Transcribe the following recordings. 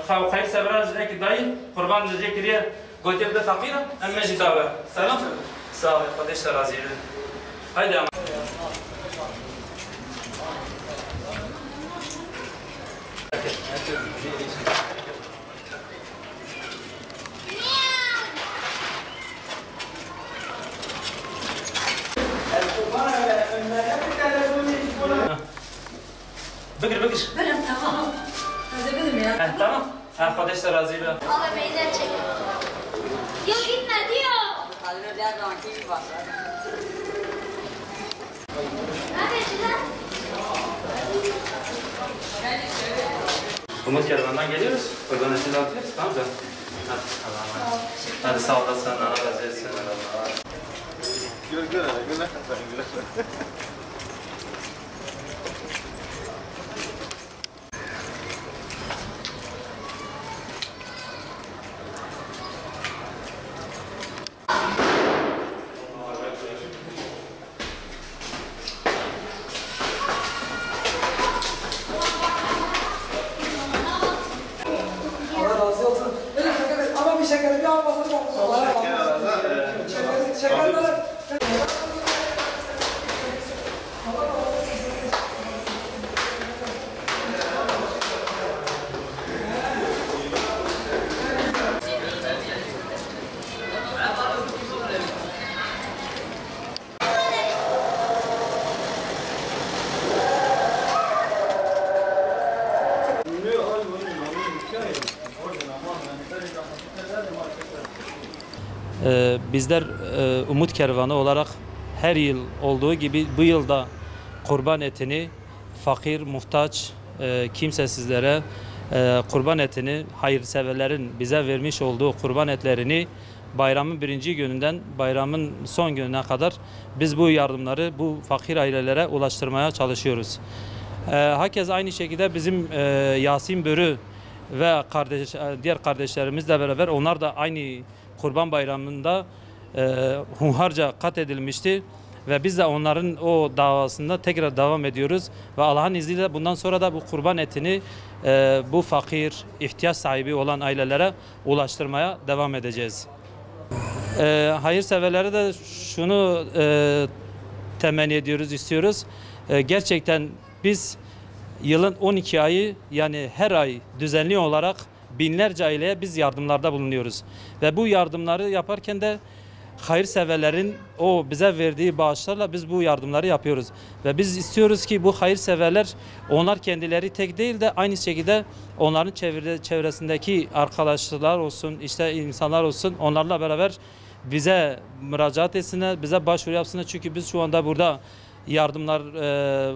خاو خير سبراج ذاك داي قربان ذكريا قلت يبدا فقيرة أما جدابة سلام سلام قديش ترازي هيدا بقر برم tamam. Özledim ya. tamam. قديش ترازي له Allah beyler çek. Yok gitme diyor. Abi şuradan. Umut Kervan'dan geliyoruz. Oradan eşini alıyoruz. Tamam mı? Hadi Allah'a emanet. Hadi sağ olasın. Allah razı olsun. Gül. Ama bir şeker bir almasın. Şekerler. Bizler Umut Kervanı olarak her yıl olduğu gibi bu yılda kurban etini fakir, muhtaç, kimsesizlere kurban etini hayırseverlerin bize vermiş olduğu kurban etlerini bayramın birinci gününden bayramın son gününe kadar biz bu yardımları bu fakir ailelere ulaştırmaya çalışıyoruz. Herkes aynı şekilde bizim Yasin Börü ve diğer kardeşlerimizle beraber onlar da aynı Kurban Bayramı'nda hunharca katledilmişti ve biz de onların o davasında tekrar devam ediyoruz ve Allah'ın izniyle bundan sonra da bu kurban etini bu fakir, ihtiyaç sahibi olan ailelere ulaştırmaya devam edeceğiz. Hayırseverlere de şunu temenni ediyoruz, istiyoruz. Gerçekten biz yılın 12 ayı yani her ay düzenli olarak binlerce aileye biz yardımlarda bulunuyoruz. Ve bu yardımları yaparken de hayırseverlerin o bize verdiği bağışlarla biz bu yardımları yapıyoruz. Ve biz istiyoruz ki bu hayırseverler onlar kendileri tek değil de aynı şekilde onların çevresindeki arkadaşlar olsun, işte insanlar olsun onlarla beraber bize müracaat etsinler, bize başvuru yapsınlar. Çünkü biz şu anda burada yardımlar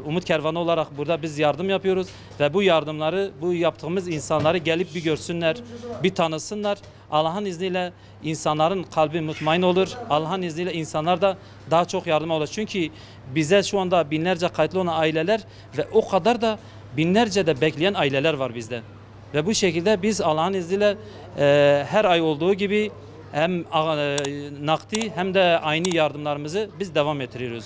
Umut Kervanı olarak burada biz yardım yapıyoruz ve bu yardımları bu yaptığımız insanları gelip bir görsünler, bir tanısınlar. Allah'ın izniyle insanların kalbi mutmain olur. Allah'ın izniyle insanlar da daha çok yardıma olur. Çünkü bize şu anda binlerce kayıtlı olan aileler ve o kadar da binlerce de bekleyen aileler var bizde. Ve bu şekilde biz Allah'ın izniyle her ay olduğu gibi hem nakdi hem de aynı yardımlarımızı biz devam ettiriyoruz.